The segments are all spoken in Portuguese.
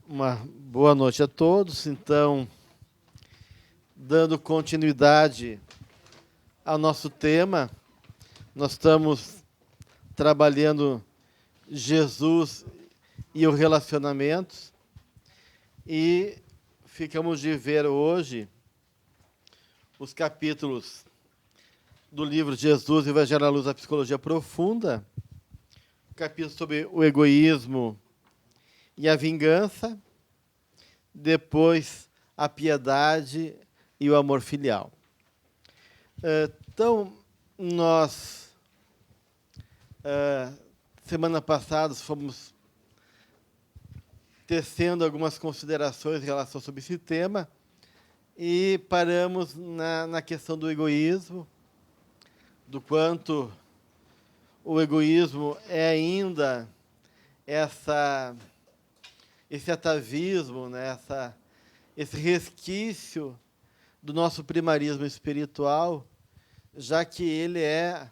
Uma boa noite a todos. Então, dando continuidade ao nosso tema, nós estamos trabalhando Jesus e os relacionamentos e ficamos de ver hoje os capítulos do livro Jesus, Evangelho à Luz da Psicologia Profunda, capítulo sobre o egoísmo e a vingança, depois a piedade e o amor filial. Então, nós, semana passada, fomos tecendo algumas considerações em relação sobre esse tema e paramos na questão do egoísmo, do quanto o egoísmo é ainda esse atavismo, né, esse resquício do nosso primarismo espiritual, já que ele é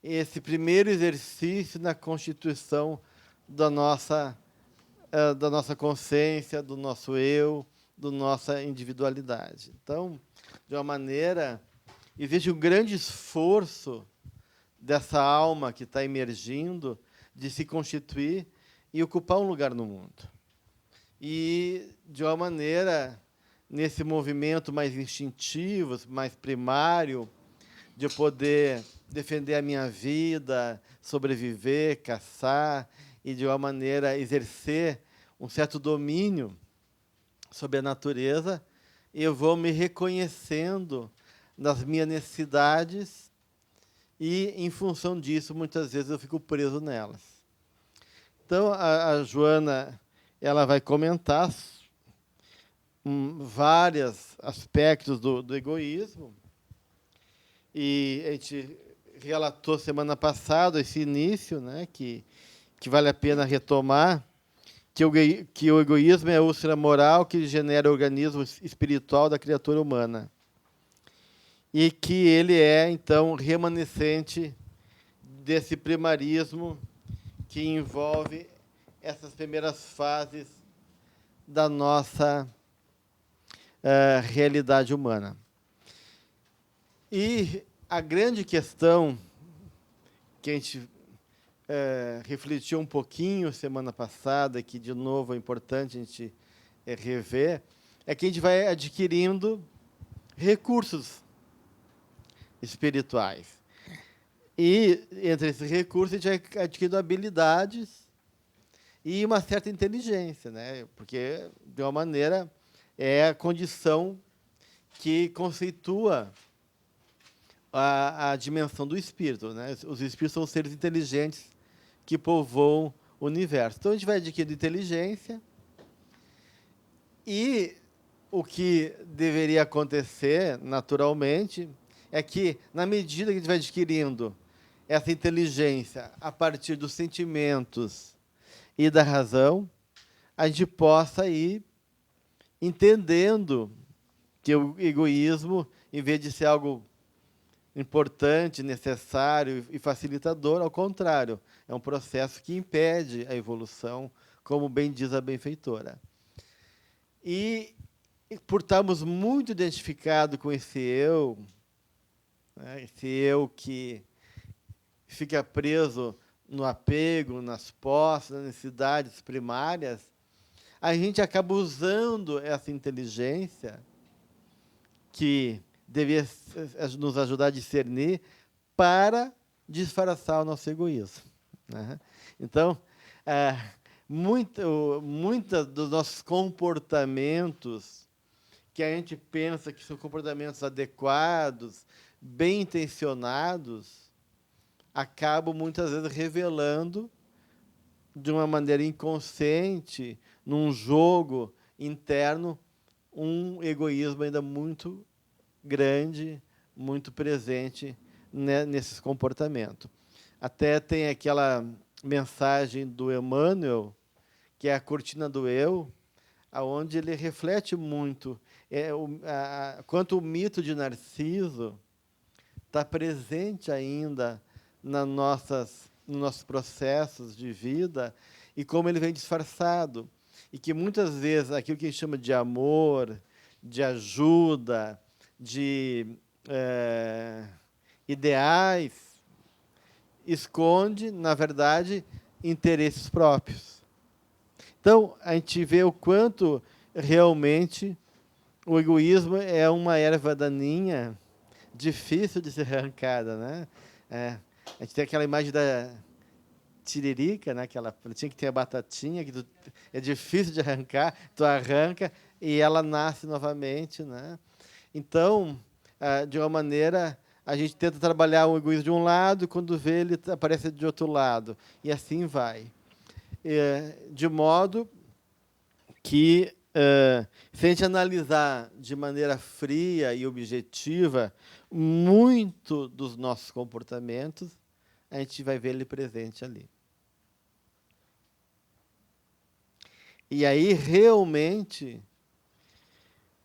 esse primeiro exercício na constituição da nossa consciência, do nosso eu, da nossa individualidade. Então, de uma maneira, existe um grande esforço dessa alma que está emergindo de se constituir e ocupar um lugar no mundo. E, de uma maneira, nesse movimento mais instintivo, mais primário, de eu poder defender a minha vida, sobreviver, caçar, e, de uma maneira, exercer um certo domínio sobre a natureza, eu vou me reconhecendo nas minhas necessidades e, em função disso, muitas vezes eu fico preso nelas. Então, a Joana ela vai comentar vários aspectos do egoísmo, e a gente relatou semana passada esse início, né, que vale a pena retomar, que o egoísmo é a úlcera moral que genera o organismo espiritual da criatura humana, e que ele é, então, remanescente desse primarismo que envolve essas primeiras fases da nossa realidade humana. E a grande questão que a gente refletiu um pouquinho semana passada, que, de novo, é importante a gente rever, é que a gente vai adquirindo recursos espirituais. E, entre esses recursos, a gente vai adquirindo habilidades e uma certa inteligência, né? Porque, de uma maneira, é a condição que conceitua a dimensão do espírito, né? Os espíritos são seres inteligentes que povoam o universo. Então, a gente vai adquirindo inteligência e o que deveria acontecer, naturalmente, é que, na medida que a gente vai adquirindo essa inteligência a partir dos sentimentos e da razão, a gente possa ir entendendo que o egoísmo, em vez de ser algo importante, necessário e facilitador, ao contrário, é um processo que impede a evolução, como bem diz a benfeitora. E por estarmos muito identificados com esse eu, né, esse eu que fica preso no apego, nas posses, nas necessidades primárias, a gente acaba usando essa inteligência que devia nos ajudar a discernir para disfarçar o nosso egoísmo, né? Então, muitos dos nossos comportamentos, que a gente pensa que são comportamentos adequados, bem intencionados, acabam muitas vezes revelando, de uma maneira inconsciente, num jogo interno, um egoísmo ainda muito grande, muito presente, né, nesses comportamentos. Até tem aquela mensagem do Emmanuel, que é a cortina do eu, onde ele reflete muito quanto o mito de Narciso está presente ainda nos nossos processos de vida e como ele vem disfarçado. e que muitas vezes aquilo que a gente chama de amor, de ajuda, de ideais, esconde, na verdade, interesses próprios. Então, a gente vê o quanto realmente o egoísmo é uma erva daninha difícil de ser arrancada, né? A gente tem aquela imagem da tiririca, né? Aquela plantinha que tem a batatinha, que é difícil de arrancar, tu arranca e ela nasce novamente, né? Então, de uma maneira, a gente tenta trabalhar o egoísmo de um lado, e quando vê, ele aparece de outro lado. E assim vai. De modo que, se a gente analisar de maneira fria e objetiva, muito dos nossos comportamentos, a gente vai ver ele presente ali. E aí, realmente,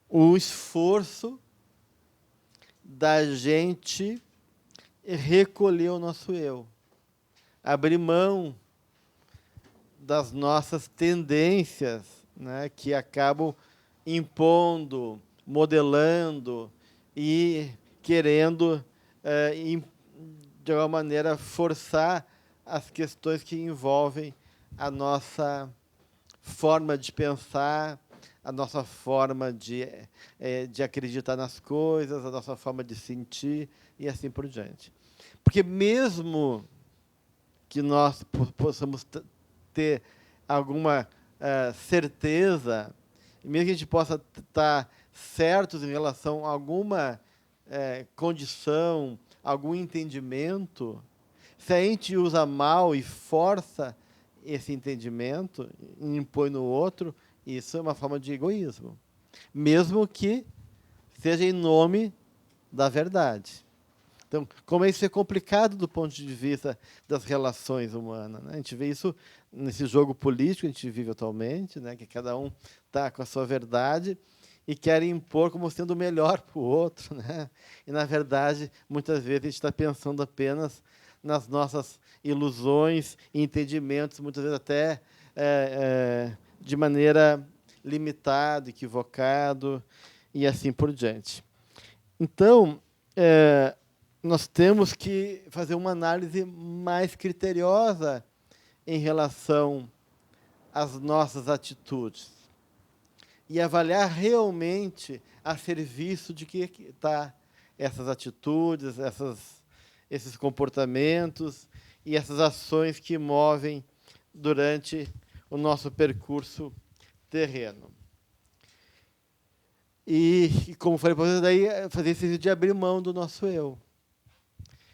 o esforço da gente recolher o nosso eu, abrir mão das nossas tendências, né, que acabam impondo, modelando e querendo, de alguma maneira, forçar as questões que envolvem a nossa forma de pensar, a nossa forma de acreditar nas coisas, a nossa forma de sentir e assim por diante. Porque mesmo que nós possamos ter alguma certeza, mesmo que a gente possa estar certos em relação a alguma condição, algum entendimento, se a gente usa mal e força esse entendimento, e impõe no outro, isso é uma forma de egoísmo, mesmo que seja em nome da verdade. Então, como isso é complicado do ponto de vista das relações humanas, né? A gente vê isso nesse jogo político que a gente vive atualmente, né? Que cada um está com a sua verdade e quer impor como sendo melhor para o outro, né? E, na verdade, muitas vezes a gente está pensando apenas nas nossas ilusões e entendimentos, muitas vezes até de maneira limitada, equivocado e assim por diante. Então, nós temos que fazer uma análise mais criteriosa em relação às nossas atitudes e avaliar realmente a serviço de que está essas atitudes, esses comportamentos e essas ações que movem durante o nosso percurso terreno. E como falei para vocês, daí fazer esse de abrir mão do nosso eu.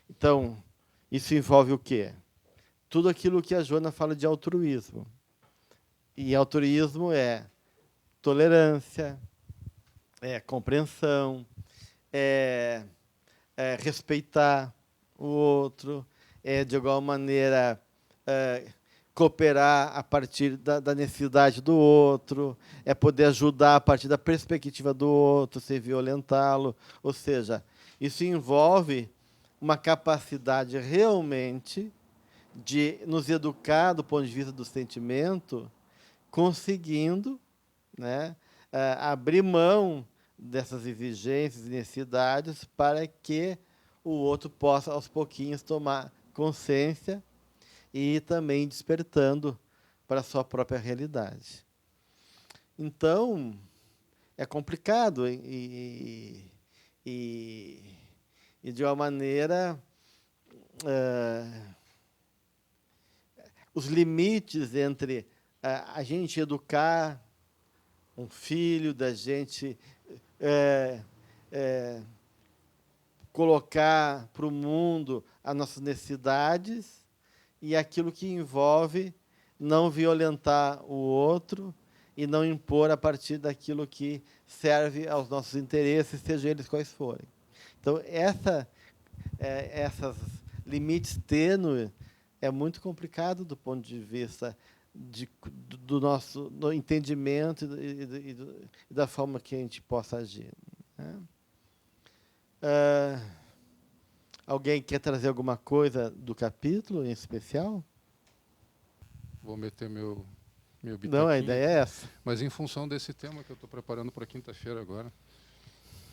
Então, isso envolve o quê? Tudo aquilo que a Joana fala de altruísmo. E altruísmo é tolerância, é compreensão, é respeitar o outro, de alguma maneira, cooperar a partir da necessidade do outro, é poder ajudar a partir da perspectiva do outro, sem violentá-lo. Ou seja, isso envolve uma capacidade realmente de nos educar do ponto de vista do sentimento, conseguindo, né, abrir mão dessas exigências e necessidades para que o outro possa, aos pouquinhos, tomar consciência e também despertando para a sua própria realidade. Então, é complicado e de uma maneira, os limites entre a gente educar um filho, da gente colocar para o mundo as nossas necessidades e aquilo que envolve não violentar o outro e não impor a partir daquilo que serve aos nossos interesses, sejam eles quais forem. Então, essas limites tênues é muito complicado do ponto de vista do nosso entendimento e da forma que a gente possa agir, né? Alguém quer trazer alguma coisa do capítulo em especial? Vou meter meu Não, a ideia é essa. Mas em função desse tema que eu estou preparando para quinta-feira agora,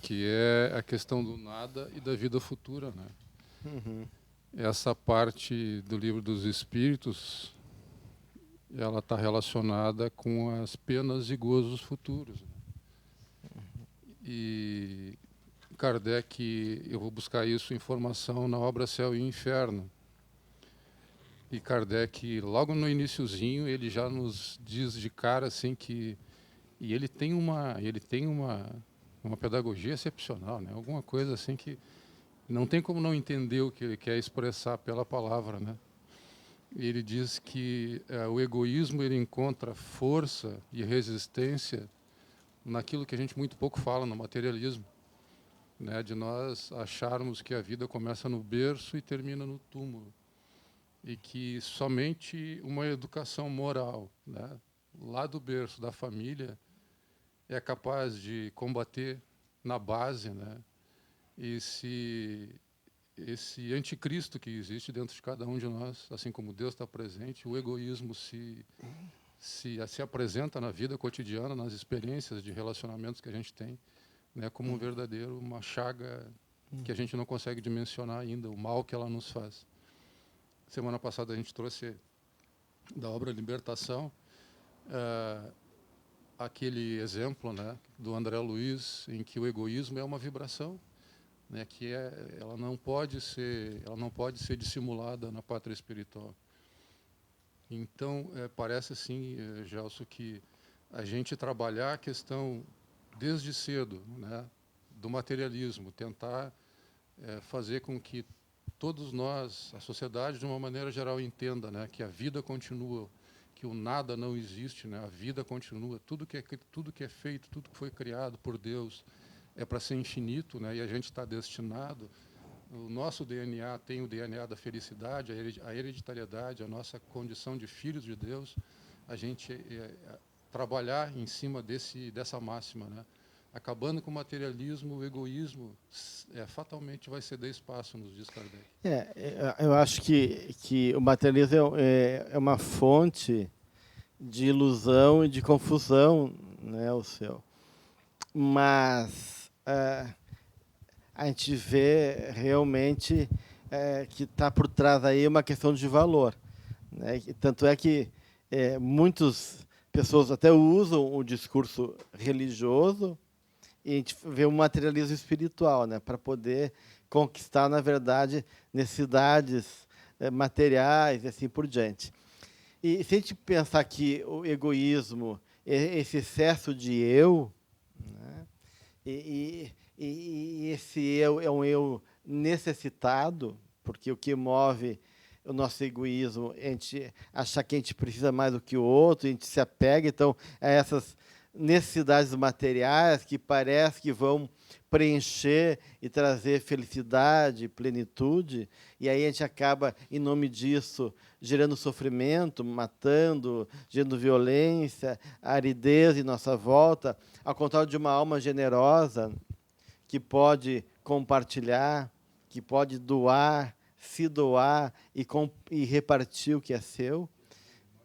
que é a questão do nada e da vida futura, né? Uhum. Essa parte do Livro dos Espíritos, ela está relacionada com as penas e gozos futuros. E Kardec, eu vou buscar isso, informação na obra Céu e Inferno. E Kardec, logo no iniciozinho, ele já nos diz de cara assim que... E ele tem uma pedagogia excepcional, né? Alguma coisa assim que não tem como não entender o que ele quer expressar pela palavra, né? Ele diz que o egoísmo ele encontra força e resistência naquilo que a gente muito pouco fala, no materialismo, né? De nós acharmos que a vida começa no berço e termina no túmulo. E que somente uma educação moral, né, lá do berço da família, é capaz de combater na base, né, esse anticristo que existe dentro de cada um de nós, assim como Deus está presente. O egoísmo se apresenta na vida cotidiana, nas experiências de relacionamentos que a gente tem, né, como uma chaga que a gente não consegue dimensionar ainda, o mal que ela nos faz. Semana passada a gente trouxe da obra Libertação aquele exemplo, né, do André Luiz, em que o egoísmo é uma vibração, né, que ela não pode ser dissimulada na pátria espiritual. Então, parece assim, Gelson, que a gente trabalhar a questão desde cedo, né, do materialismo, tentar fazer com que todos nós, a sociedade, de uma maneira geral, entenda, né, que a vida continua, que o nada não existe, né, a vida continua, tudo que é feito, tudo que foi criado por Deus é para ser infinito, né, e a gente está destinado. O nosso DNA tem o DNA da felicidade, a hereditariedade, a nossa condição de filhos de Deus, a gente trabalhar em cima dessa máxima, né? Acabando com o materialismo, o egoísmo fatalmente vai ceder espaço, nos diz Kardec. Eu acho que o materialismo é uma fonte de ilusão e de confusão, né, o seu. Mas a gente vê realmente que está por trás aí uma questão de valor, né? Tanto é que muitas pessoas até usam o discurso religioso e a gente vê um materialismo espiritual, né, para poder conquistar, na verdade, necessidades materiais e assim por diante. E se a gente pensar que o egoísmo, esse excesso de eu, né, e esse eu é um eu necessitado, porque o que move o nosso egoísmo é a gente achar que a gente precisa mais do que o outro, a gente se apega, então, a essas necessidades materiais que parece que vão preencher e trazer felicidade, plenitude, e aí a gente acaba, em nome disso, gerando sofrimento, matando, gerando violência, aridez em nossa volta, ao contrário de uma alma generosa que pode compartilhar, que pode doar, se doar e repartir o que é seu.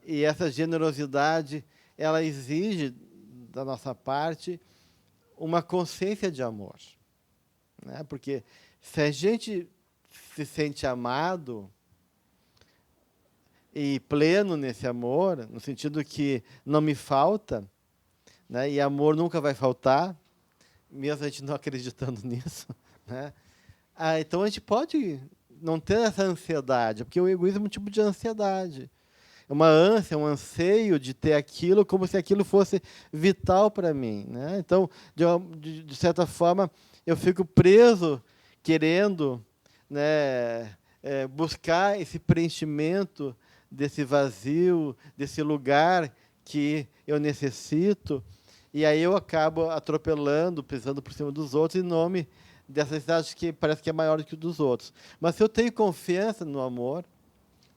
E essa generosidade, ela exige da nossa parte uma consciência de amor, né? Porque se a gente se sente amado e pleno nesse amor, no sentido que não me falta, né? E amor nunca vai faltar, mesmo a gente não acreditando nisso, né? Então a gente pode não ter essa ansiedade, porque o egoísmo é um tipo de ansiedade. É uma ânsia, um anseio de ter aquilo como se aquilo fosse vital para mim, né? Então, de certa forma, eu fico preso querendo, né, buscar esse preenchimento desse vazio, desse lugar que eu necessito, e aí eu acabo atropelando, pisando por cima dos outros em nome dessa necessidade que parece que é maior do que o dos outros. Mas se eu tenho confiança no amor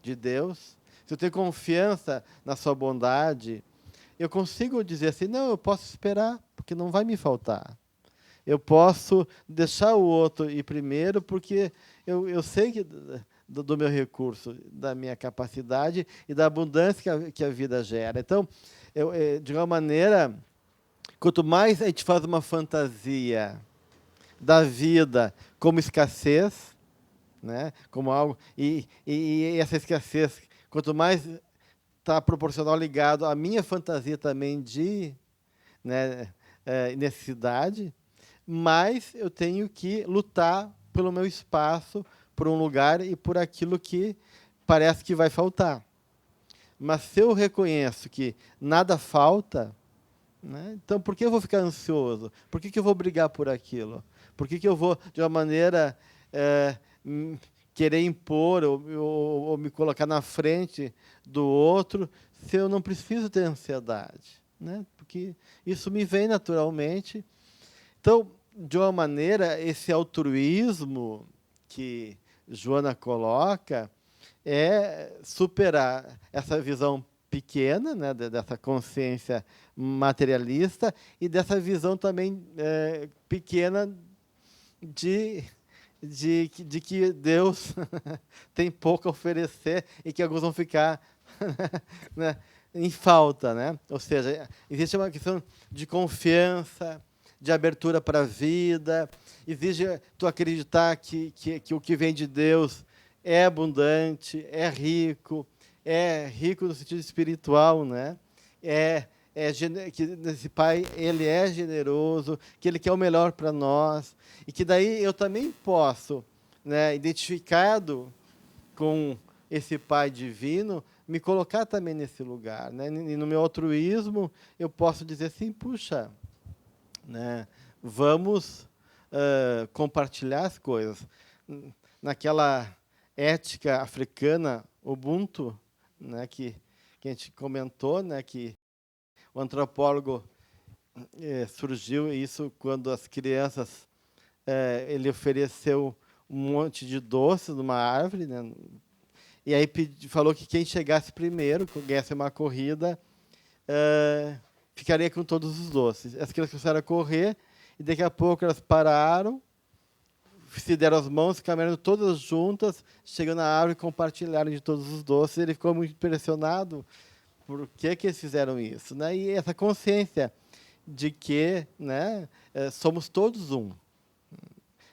de Deus, se eu tenho confiança na sua bondade, eu consigo dizer assim, não, eu posso esperar, porque não vai me faltar. Eu posso deixar o outro ir primeiro, porque eu sei que do meu recurso, da minha capacidade e da abundância que a vida gera. Então, de uma maneira, quanto mais a gente faz uma fantasia da vida como escassez, né, como algo, e essa escassez, quanto mais está proporcional ligado à minha fantasia também de, né, necessidade, mais eu tenho que lutar pelo meu espaço, por um lugar e por aquilo que parece que vai faltar. Mas se eu reconheço que nada falta, né, então por que eu vou ficar ansioso? Por que eu vou brigar por aquilo? Por que eu vou, de uma maneira, querer impor ou me colocar na frente do outro se eu não preciso ter ansiedade? Né? Porque isso me vem naturalmente. Então, de uma maneira, esse altruísmo que Joana coloca é superar essa visão pequena, né, dessa consciência materialista e dessa visão também pequena de que Deus tem pouco a oferecer e que alguns vão ficar né, em falta. Né? Ou seja, existe uma questão de confiança, de abertura para a vida, exige tu acreditar que o que vem de Deus é abundante, é rico no sentido espiritual, né? Que esse Pai, ele é generoso, que ele quer o melhor para nós, e que daí eu também posso, né, identificado com esse Pai divino, me colocar também nesse lugar. Né? E no meu altruísmo, eu posso dizer assim, puxa, né, vamos compartilhar as coisas. Naquela ética africana, Ubuntu, né, que a gente comentou, né, que o antropólogo surgiu isso quando as crianças, ele ofereceu um monte de doces numa árvore, né, e aí falou que quem chegasse primeiro, ganhasse uma corrida, ficaria com todos os doces. As crianças começaram a correr, e daqui a pouco elas pararam, se deram as mãos, caminharam todas juntas, chegando na árvore e compartilharam de todos os doces. Ele ficou muito impressionado por que eles fizeram isso. Né? E essa consciência de que, né, somos todos um,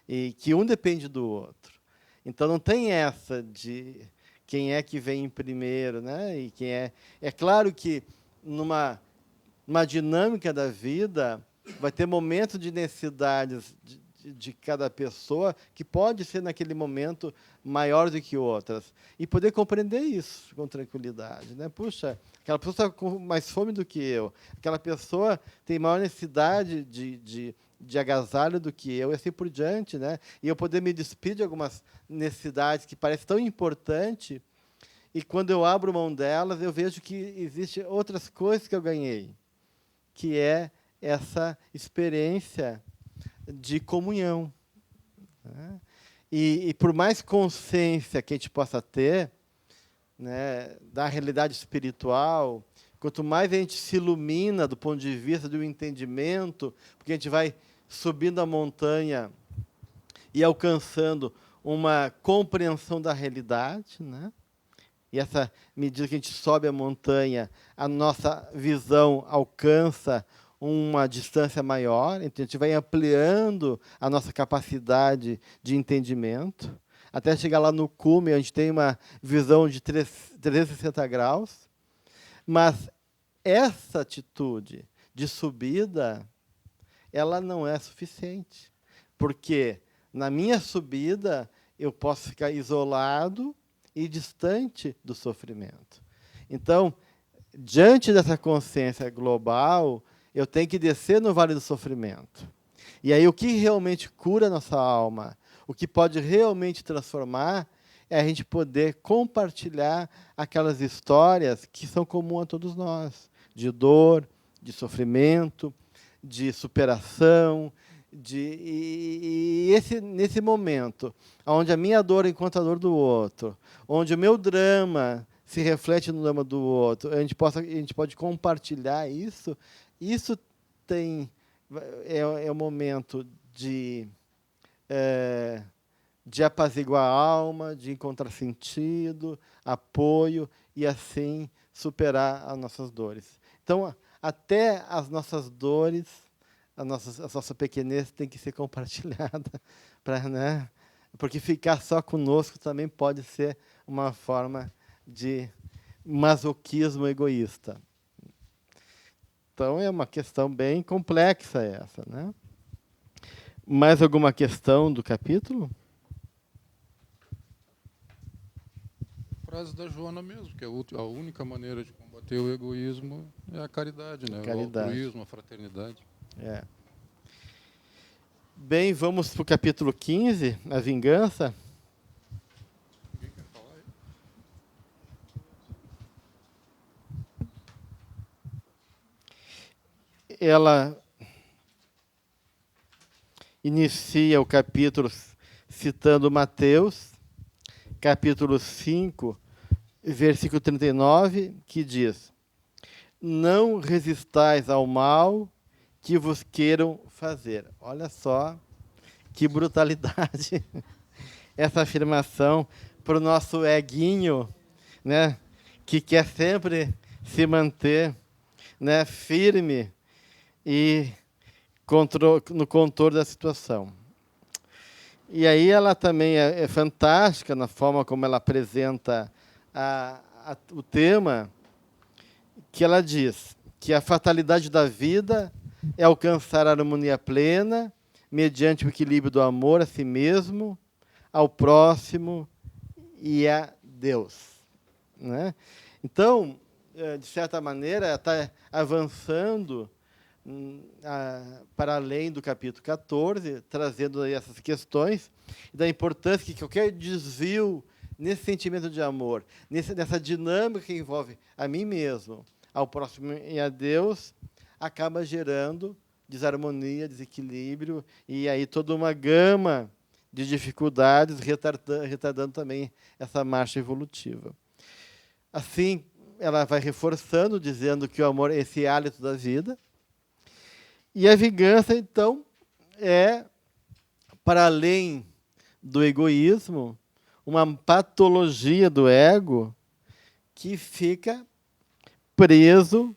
e que um depende do outro. Então, não tem essa de quem é que vem em primeiro. Né? E quem é... É claro que, numa dinâmica da vida, vai ter momentos de necessidades de cada pessoa que pode ser, naquele momento, maior do que outras. E poder compreender isso com tranquilidade. Né? Puxa, aquela pessoa está com mais fome do que eu. Aquela pessoa tem maior necessidade de agasalho do que eu, e assim por diante. Né? E eu poder me despedir de algumas necessidades que parecem tão importantes, e quando eu abro mão delas, eu vejo que existem outras coisas que eu ganhei, que é essa experiência de comunhão. Né? E por mais consciência que a gente possa ter, né, da realidade espiritual, quanto mais a gente se ilumina do ponto de vista do entendimento, porque a gente vai subindo a montanha e alcançando uma compreensão da realidade, né? E essa medida que a gente sobe a montanha, a nossa visão alcança uma distância maior, então a gente vai ampliando a nossa capacidade de entendimento, até chegar lá no cume, a gente tem uma visão de 360 graus. Mas essa atitude de subida, ela não é suficiente, porque na minha subida eu posso ficar isolado e distante do sofrimento. Então, diante dessa consciência global, eu tenho que descer no vale do sofrimento. E aí o que realmente cura a nossa alma, o que pode realmente transformar, é a gente poder compartilhar aquelas histórias que são comuns a todos nós, de dor, de sofrimento, de superação, nesse momento, onde a minha dor encontra a dor do outro, onde o meu drama se reflete no drama do outro, a gente pode compartilhar isso. Isso é o momento de de apaziguar a alma, de encontrar sentido, apoio e assim superar as nossas dores. Então, até as nossas dores, a nossa pequenez tem que ser compartilhada, né? Porque ficar só conosco também pode ser uma forma de masoquismo egoísta. Então, é uma questão bem complexa essa, né? Mais alguma questão do capítulo? Frase da Joana mesmo, que a única maneira de combater o egoísmo é a caridade, né? Caridade. O altruísmo, a fraternidade. É. Bem, vamos para o capítulo 15, a vingança. Alguém quer falar aí? Ela inicia o capítulo citando Mateus, capítulo 5, versículo 39, que diz: não resistais ao mal que vos queiram fazer. Olha só que brutalidade essa afirmação para o nosso eguinho, né, que quer sempre se manter, né, firme e no controle da situação. E aí ela também é fantástica na forma como ela apresenta o tema, que ela diz que a fatalidade da vida é alcançar a harmonia plena mediante o equilíbrio do amor a si mesmo, ao próximo e a Deus, né? Então, de certa maneira, está avançando para além do capítulo 14, trazendo aí essas questões da importância que qualquer desvio nesse sentimento de amor, nessa dinâmica que envolve a mim mesmo, ao próximo e a Deus, acaba gerando desarmonia, desequilíbrio e aí toda uma gama de dificuldades, retardando também essa marcha evolutiva. Assim, ela vai reforçando, dizendo que o amor é esse hálito da vida. E a vingança, então, é, para além do egoísmo, uma patologia do ego que fica preso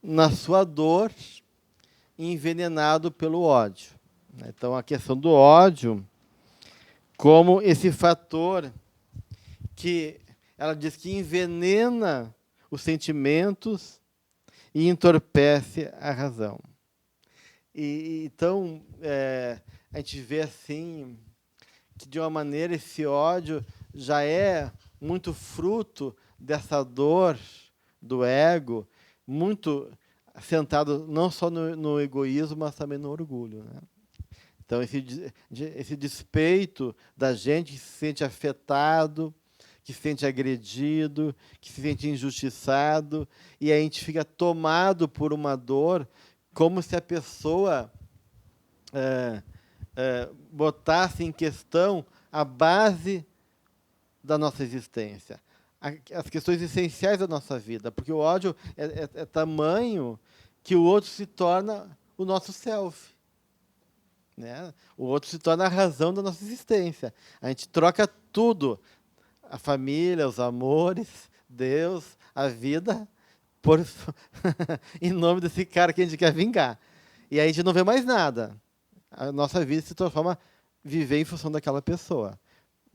na sua dor, envenenado pelo ódio. Então, a questão do ódio como esse fator que ela diz que envenena os sentimentos e entorpece a razão. Então, a gente vê assim que, de uma maneira, esse ódio já é muito fruto dessa dor do ego, muito assentado não só no egoísmo, mas também no orgulho, né? Então, esse despeito da gente que se sente afetado, que se sente agredido, que se sente injustiçado, e a gente fica tomado por uma dor, como se a pessoa botasse em questão a base da nossa existência, as questões essenciais da nossa vida, porque o ódio é tamanho que o outro se torna o nosso self. Né? O outro se torna a razão da nossa existência. A gente troca tudo, a família, os amores, Deus, a vida, em nome desse cara que a gente quer vingar. E aí a gente não vê mais nada. A nossa vida se transforma viver em função daquela pessoa.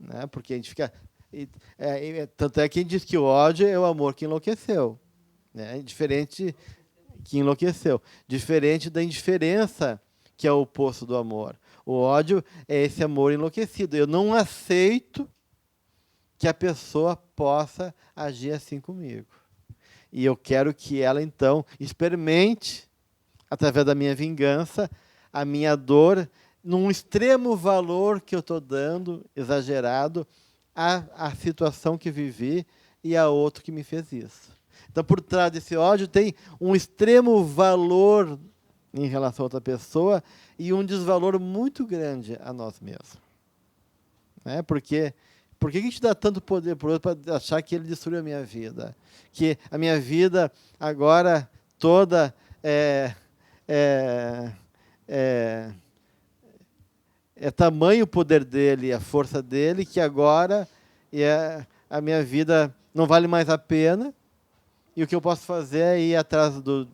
Né? Porque a gente fica... tanto é que a gente diz que o ódio é o amor que enlouqueceu. Né? Diferente que enlouqueceu. Diferente da indiferença, que é o oposto do amor. O ódio é esse amor enlouquecido. Eu não aceito que a pessoa possa agir assim comigo. E eu quero que ela, então, experimente, através da minha vingança, a minha dor, num extremo valor que eu estou dando, exagerado, à situação que vivi e a outro que me fez isso. Então, por trás desse ódio, tem um extremo valor em relação a outra pessoa e um desvalor muito grande a nós mesmos. Né? Porque por que a gente dá tanto poder para o outro para achar que ele destruiu a minha vida? Que a minha vida agora toda é tamanho o poder dele, a força dele, que agora a minha vida não vale mais a pena, e o que eu posso fazer é ir atrás do,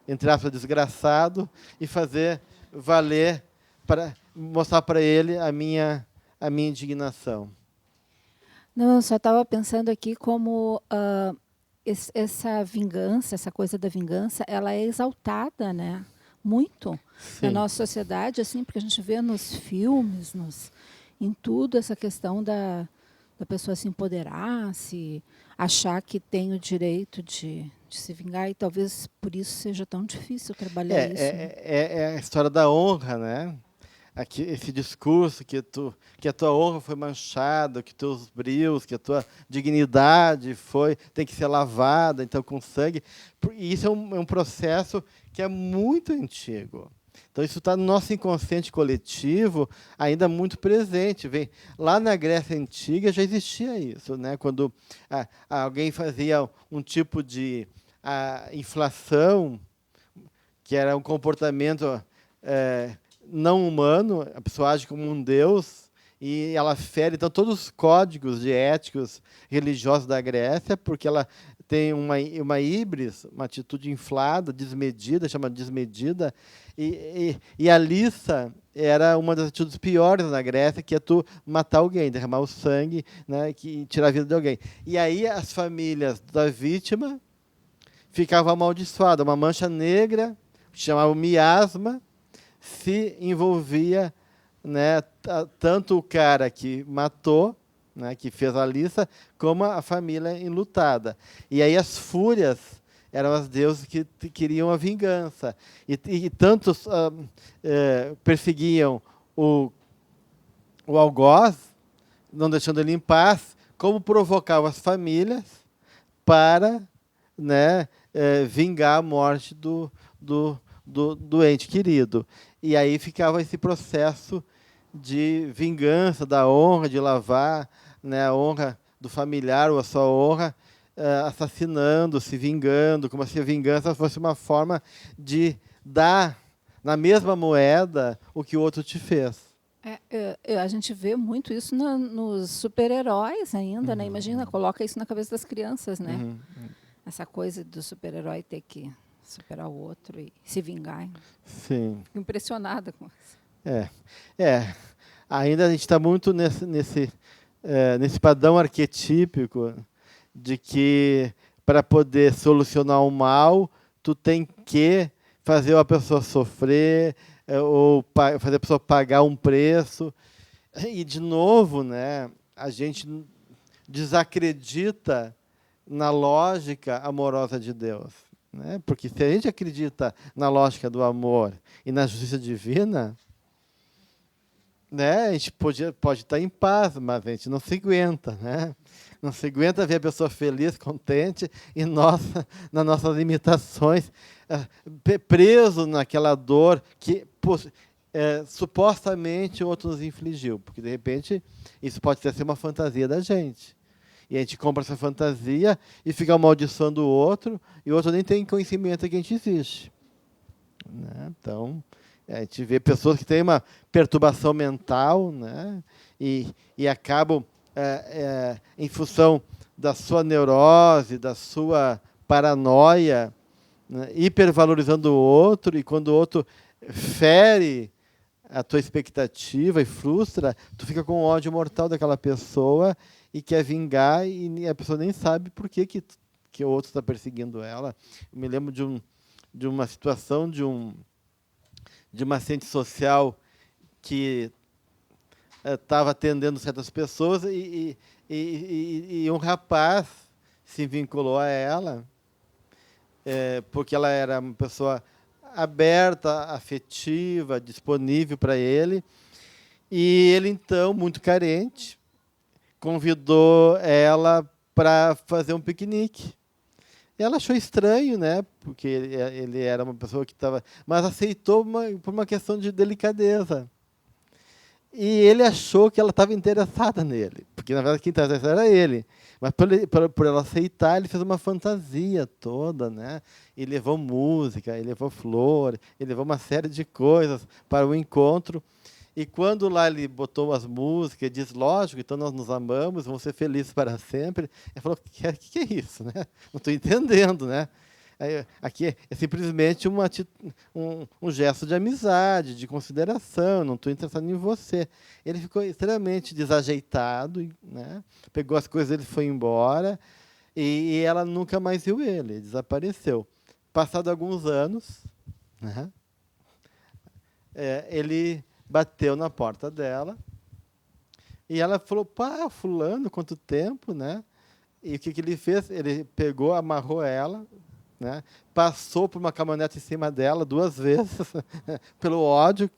entre aspas, desgraçado, e fazer valer, para mostrar para ele a minha indignação. Não, eu só estava pensando aqui como essa vingança, essa coisa da vingança, ela é exaltada, né? Muito na Sim. nossa sociedade, assim, porque a gente vê nos filmes, em tudo, essa questão da pessoa se empoderar, se achar que tem o direito de se vingar, e talvez por isso seja tão difícil trabalhar isso. Né? É a história da honra, né? Aqui, esse discurso que a tua honra foi manchada, que teus brios, que a tua dignidade tem que ser lavada, então com sangue. E isso é um processo que é muito antigo. Então isso está no nosso inconsciente coletivo ainda muito presente. Vem lá na Grécia antiga já existia isso, né? Quando alguém fazia um tipo de inflação, que era um comportamento não humano, a pessoa age como um deus, e ela fere então todos os códigos de éticos religiosos da Grécia, porque ela tem uma híbris, uma atitude inflada, desmedida, chama desmedida, e a liça era uma das atitudes piores na Grécia, que é tu matar alguém, derramar o sangue, né, tirar a vida de alguém. E aí as famílias da vítima ficavam amaldiçoadas, uma mancha negra, chamava miasma, se envolvia, né, tanto o cara que matou, né, que fez a liça, como a família enlutada. E aí as fúrias eram as deusas que queriam a vingança. E tantos perseguiam o algoz, não deixando ele em paz, como provocavam as famílias para, né, vingar a morte do ente querido. E aí ficava esse processo de vingança da honra, de lavar, né, a honra do familiar ou a sua honra, assassinando, se vingando, como se a vingança fosse uma forma de dar na mesma moeda o que o outro te fez. A gente vê muito isso nos super-heróis ainda, né? Imagina, coloca isso na cabeça das crianças, né? Essa coisa do super-herói ter que superar o outro e se vingar. Sim. Fico impressionada com isso. Ainda a gente está muito nesse padrão arquetípico de que para poder solucionar o mal, tu tem que fazer a pessoa sofrer ou fazer a pessoa pagar um preço. E, de novo, né, a gente desacredita na lógica amorosa de Deus. Né? Porque se a gente acredita na lógica do amor e na justiça divina, né, a gente pode estar em paz, mas a gente não se aguenta. Né? Não se aguenta ver a pessoa feliz, contente, e nós, nas nossas limitações, preso naquela dor que supostamente o outro nos infligiu. Porque, de repente, isso pode ser uma fantasia da gente. E a gente compra essa fantasia e fica amaldiçoando o outro, e o outro nem tem conhecimento que a gente existe. Né? Então, a gente vê pessoas que têm uma perturbação mental, né? e acabam, em função da sua neurose, da sua paranoia, né? Hipervalorizando o outro, e quando o outro fere a tua expectativa e frustra, tu fica com ódio mortal daquela pessoa e quer vingar, e a pessoa nem sabe por que o outro está perseguindo ela. Eu me lembro de uma situação de uma assistente social que estava atendendo certas pessoas e um rapaz se vinculou a ela, porque ela era uma pessoa aberta, afetiva, disponível para ele. E ele, então, muito carente, convidou ela para fazer um piquenique. Ela achou estranho, né? Porque ele era uma pessoa que estava... Mas aceitou por uma questão de delicadeza. E ele achou que ela estava interessada nele. Porque, na verdade, quem estava interessado era ele. Mas, por ela aceitar, ele fez uma fantasia toda, né? Ele levou música, ele levou flor, ele levou uma série de coisas para o encontro. E quando lá ele botou as músicas, diz, lógico, então nós nos amamos, vamos ser felizes para sempre. Ele falou, que é isso? Né? Não estou entendendo. Né? Aqui é simplesmente um gesto de amizade, de consideração, não estou interessado em você. Ele ficou extremamente desajeitado, né? Pegou as coisas dele e foi embora, e ela nunca mais viu ele, desapareceu. Passado alguns anos, né? Ele bateu na porta dela e ela falou, pá, fulano, quanto tempo, né? E o que ele fez? Ele pegou, amarrou ela, né? Passou por uma caminhonete em cima dela 2 vezes, pelo ódio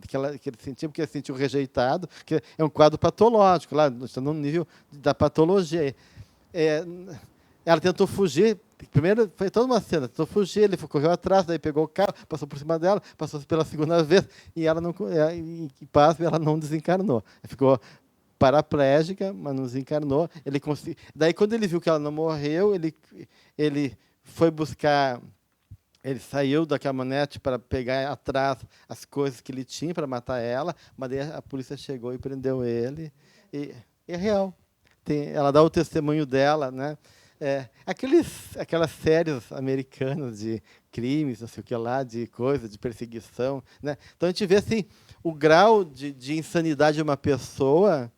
que ele sentia, porque ele sentiu rejeitado, que é um quadro patológico, lá está no nível da patologia. Ela tentou fugir. Primeiro, foi toda uma cena, tentou fugir, ele correu atrás, daí pegou o carro, passou por cima dela, passou pela segunda vez, e ela não, ela não desencarnou. Ficou paraplégica, mas não desencarnou. Daí, quando ele viu que ela não morreu, ele foi buscar, ele saiu da caminhonete para pegar atrás as coisas que ele tinha para matar ela, mas daí a polícia chegou e prendeu ele. E é real. Ela dá o testemunho dela, né? Aquelas séries americanas de crimes, não sei o que lá, de coisa, de perseguição. Né? Então, a gente vê assim, o grau de insanidade de uma pessoa,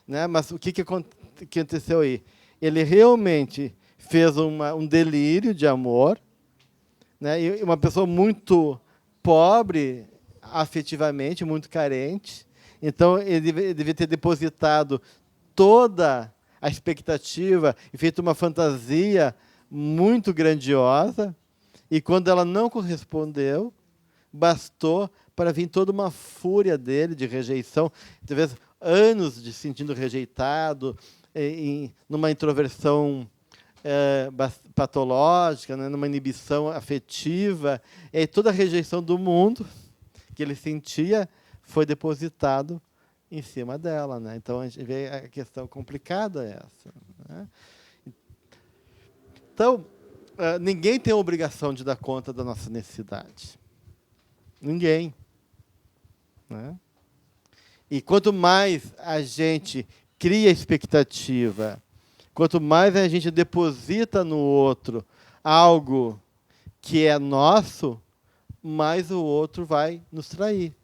né? Mas o que aconteceu aí? Ele realmente fez um delírio de amor, né? E uma pessoa muito pobre afetivamente, muito carente. Então, ele devia ter depositado toda a expectativa e feito uma fantasia muito grandiosa, e quando ela não correspondeu, bastou para vir toda uma fúria dele de rejeição, talvez anos de sentindo rejeitado, numa introversão patológica, né, numa inibição afetiva, e toda a rejeição do mundo que ele sentia foi depositado em cima dela, né? Então a gente vê a questão complicada essa, né? Então ninguém tem a obrigação de dar conta da nossa necessidade, ninguém, né? E quanto mais a gente cria expectativa, quanto mais a gente deposita no outro algo que é nosso, mais o outro vai nos trair,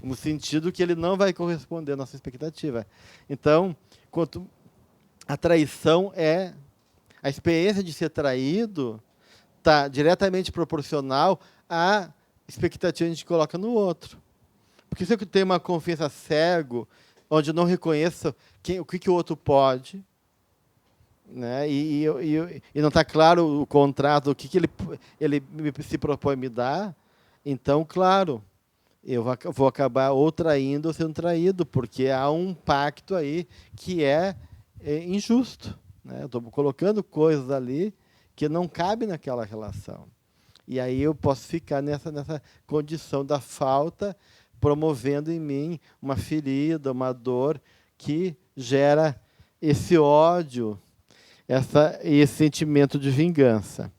no sentido que ele não vai corresponder à nossa expectativa. Então, a traição a experiência de ser traído está diretamente proporcional à expectativa que a gente coloca no outro. Porque se eu tenho uma confiança cego, onde eu não reconheço o que o outro pode, né, e não está claro o contrato, o que ele se propõe me dar, então, claro, eu vou acabar ou traindo ou sendo traído, porque há um pacto aí que é injusto. Né? Eu estou colocando coisas ali que não cabem naquela relação. E aí eu posso ficar nessa condição da falta, promovendo em mim uma ferida, uma dor que gera esse ódio, esse sentimento de vingança.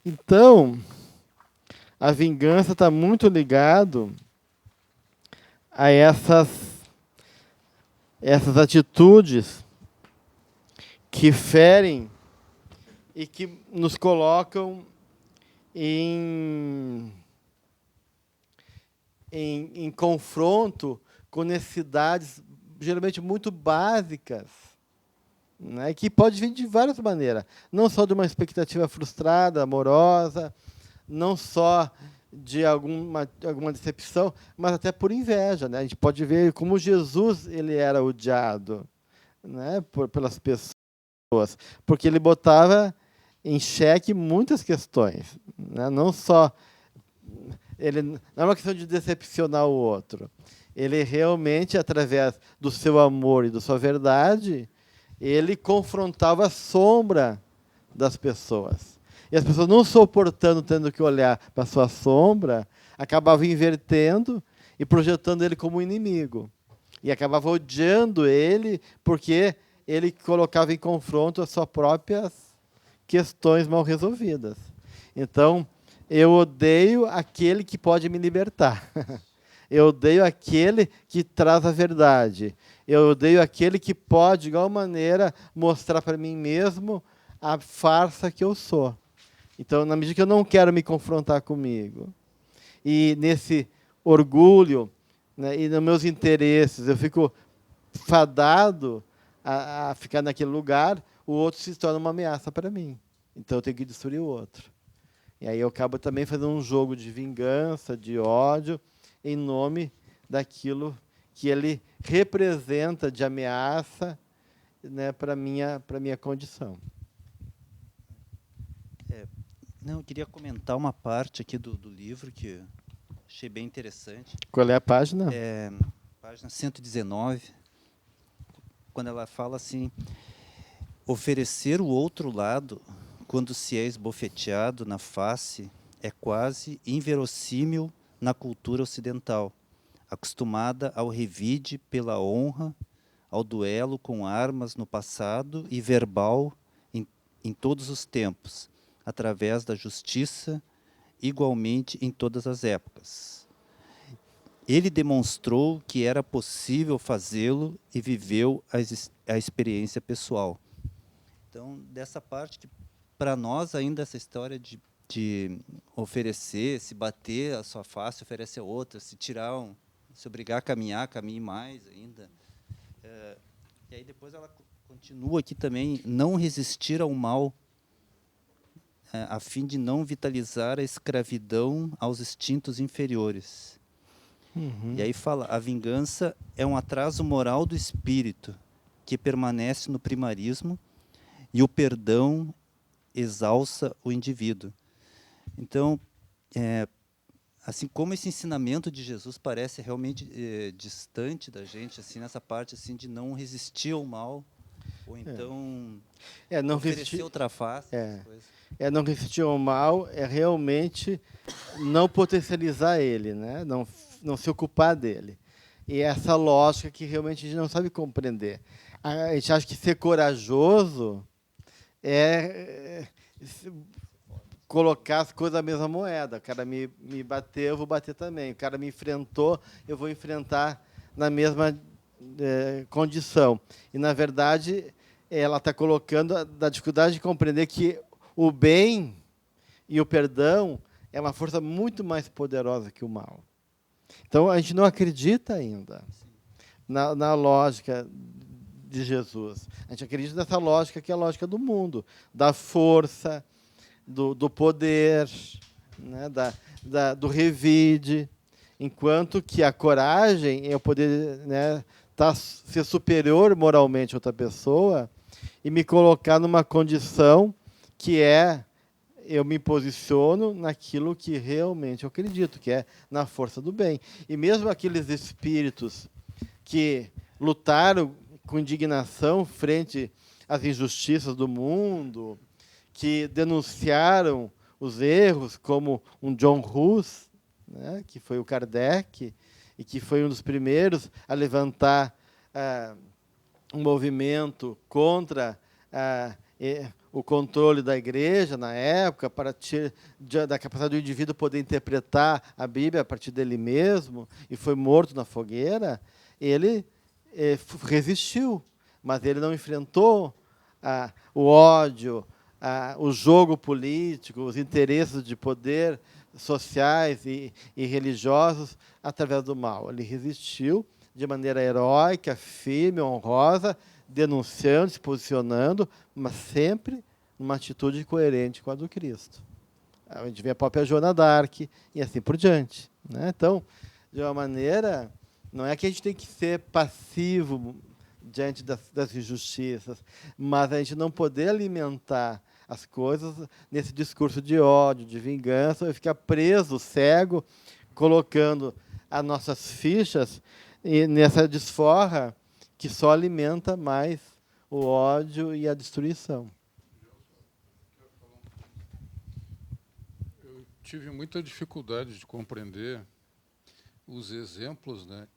Então, a vingança está muito ligado a essas atitudes que ferem e que nos colocam em confronto com necessidades geralmente muito básicas, né, que pode vir de várias maneiras, não só de uma expectativa frustrada, amorosa, não só de alguma decepção, mas até por inveja, né? A gente pode ver como Jesus ele era odiado, né, pelas pessoas, porque ele botava em xeque muitas questões, né? Não é uma questão de decepcionar o outro. Ele realmente, através do seu amor e da sua verdade, ele confrontava a sombra das pessoas. E as pessoas, não suportando, tendo que olhar para a sua sombra, acabavam invertendo e projetando ele como inimigo. E acabavam odiando ele porque ele colocava em confronto as suas próprias questões mal resolvidas. Então, eu odeio aquele que pode me libertar. Eu odeio aquele que traz a verdade. Eu odeio aquele que pode, de igual maneira, mostrar para mim mesmo a farsa que eu sou. Então, na medida que eu não quero me confrontar comigo, e nesse orgulho, né, e nos meus interesses, eu fico fadado a ficar naquele lugar, o outro se torna uma ameaça para mim. Então, eu tenho que destruir o outro. E aí eu acabo também fazendo um jogo de vingança, de ódio, em nome daquilo que ele representa de ameaça, né, para a minha condição. Não, eu queria comentar uma parte aqui do livro que achei bem interessante. Qual é a página? Página 119, quando ela fala assim: oferecer o outro lado quando se é esbofeteado na face é quase inverossímil na cultura ocidental, acostumada ao revide pela honra, ao duelo com armas no passado e verbal em todos os tempos, através da justiça, igualmente em todas as épocas. Ele demonstrou que era possível fazê-lo e viveu a experiência pessoal. Então, dessa parte que, para nós, ainda essa história de oferecer, se bater a sua face, oferece a outra, se obrigar a caminhar, caminhe mais ainda. E aí depois ela continua aqui também: não resistir ao mal, a fim de não vitalizar a escravidão aos instintos inferiores. E aí fala: a vingança é um atraso moral do espírito que permanece no primarismo, e o perdão exalça o indivíduo. Então, assim como esse ensinamento de Jesus parece realmente distante da gente, assim, nessa parte assim de não resistir ao mal, ou então Não oferecer resistir, outra face. não resistir ao mal é realmente não potencializar ele, né? Não se ocupar dele. E essa lógica que realmente a gente não sabe compreender. A gente acha que ser corajoso é colocar as coisas na mesma moeda. O cara me bateu, eu vou bater também. O cara me enfrentou, eu vou enfrentar na mesma condição. E, na verdade, ela está colocando a dificuldade de compreender que o bem e o perdão é uma força muito mais poderosa que o mal. Então, a gente não acredita ainda na lógica de Jesus. A gente acredita nessa lógica que é a lógica do mundo, da força, do poder, né, do revide, enquanto que a coragem é o poder, né, ser superior moralmente a outra pessoa e me colocar numa condição que eu me posiciono naquilo que realmente eu acredito, que é na força do bem. E mesmo aqueles espíritos que lutaram com indignação frente às injustiças do mundo, que denunciaram os erros, como um John Hus, né, que foi o Kardec, e que foi um dos primeiros a levantar um movimento contra o controle da igreja na época, para da capacidade do indivíduo poder interpretar a Bíblia a partir dele mesmo, e foi morto na fogueira. Ele resistiu, mas ele não enfrentou o ódio, o jogo político, os interesses de poder sociais e religiosos através do mal. Ele resistiu de maneira heróica, firme, honrosa, denunciando, se posicionando, mas sempre numa atitude coerente com a do Cristo. A gente vê a própria Joana d'Arc e assim por diante, né? Então, de uma maneira, não é que a gente tem que ser passivo diante das injustiças, mas a gente não poder alimentar as coisas nesse discurso de ódio, de vingança, e ficar preso, cego, colocando as nossas fichas nessa desforra que só alimenta mais o ódio e a destruição. Eu tive muita dificuldade de compreender os exemplos, né,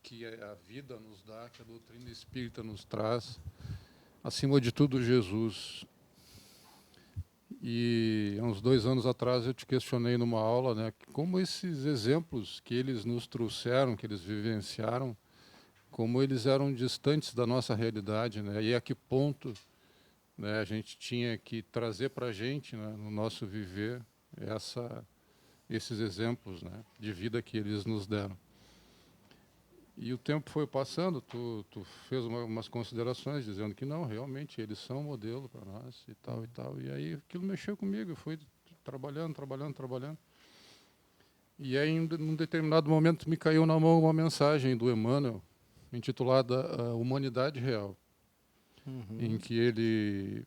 que a vida nos dá, que a doutrina espírita nos traz, acima de tudo Jesus. E há uns 2 anos atrás eu te questionei numa aula, né, como esses exemplos que eles nos trouxeram, que eles vivenciaram, como eles eram distantes da nossa realidade, né, e a que ponto, né, a gente tinha que trazer para a gente, né, no nosso viver, esses exemplos, né, de vida que eles nos deram. E o tempo foi passando, tu fez umas considerações dizendo que não, realmente eles são modelo para nós e tal e tal. E aí aquilo mexeu comigo, eu fui trabalhando. E aí, num determinado momento, me caiu na mão uma mensagem do Emmanuel, intitulada A Humanidade Real, em que ele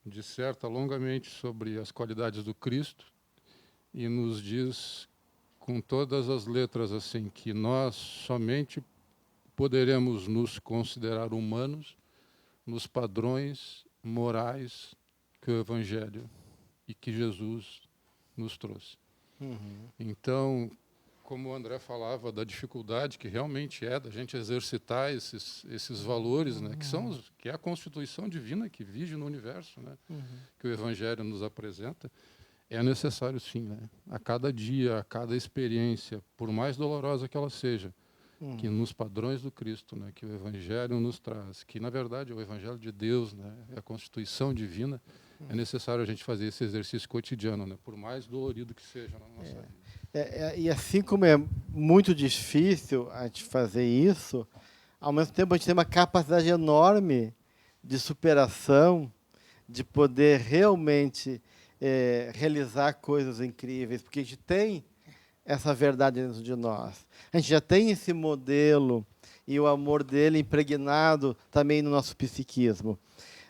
disserta longamente sobre as qualidades do Cristo e nos diz com todas as letras assim que nós somente poderemos nos considerar humanos nos padrões morais que o Evangelho e que Jesus nos trouxe. Então, como o André falava da dificuldade que realmente é da gente exercitar esses valores, né, que é a Constituição divina que vige no universo, né, que o Evangelho nos apresenta, é necessário sim, né, a cada dia, a cada experiência, por mais dolorosa que ela seja, que nos padrões do Cristo, né, que o Evangelho nos traz, que na verdade é o Evangelho de Deus, né, é a Constituição divina, é necessário a gente fazer esse exercício cotidiano, né, por mais dolorido que seja na nossa vida. E assim como é muito difícil a gente fazer isso, ao mesmo tempo a gente tem uma capacidade enorme de superação, de poder realmente realizar coisas incríveis, porque a gente tem essa verdade dentro de nós. A gente já tem esse modelo e o amor dele impregnado também no nosso psiquismo.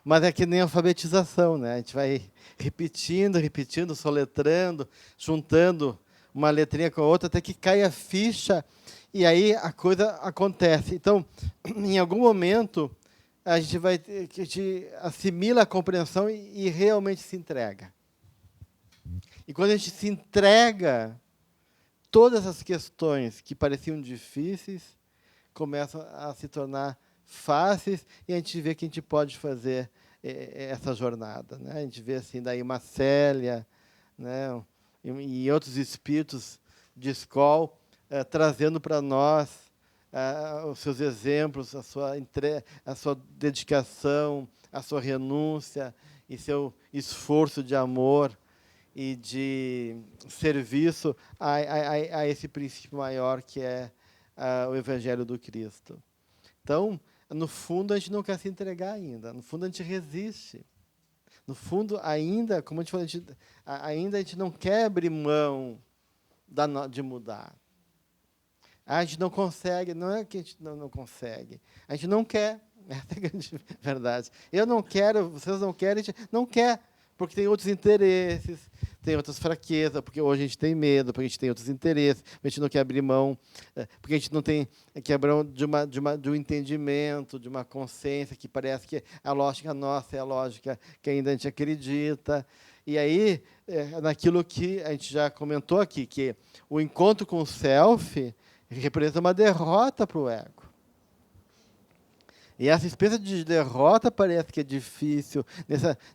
Mas é que nem a alfabetização, né? A gente vai repetindo, soletrando, juntando uma letrinha com a outra, até que cai a ficha e aí a coisa acontece. Então, em algum momento, a gente assimila a compreensão e realmente se entrega. E quando a gente se entrega, todas as questões que pareciam difíceis começam a se tornar fáceis e a gente vê que a gente pode fazer essa jornada, né? A gente vê assim daí uma Célia, né, e outros espíritos de escola trazendo para nós os seus exemplos, a sua dedicação, a sua renúncia e seu esforço de amor e de serviço a esse princípio maior que é o Evangelho do Cristo. Então, no fundo, a gente não quer se entregar ainda. No fundo, a gente resiste. No fundo, ainda, como a gente falou, ainda a gente não quer abrir mão de mudar. A gente não consegue, não é que a gente não consegue. A gente não quer. Essa é a grande verdade. Eu não quero, vocês não querem, a gente não quer. Porque tem outros interesses, tem outras fraquezas, porque hoje a gente tem medo, porque a gente tem outros interesses, porque a gente não quer abrir mão, porque a gente não tem que abrir mão de um entendimento, de uma consciência que parece que a lógica nossa é a lógica que ainda a gente acredita. E aí, naquilo que a gente já comentou aqui, que o encontro com o self representa uma derrota para o ego. E essa espécie de derrota parece que é difícil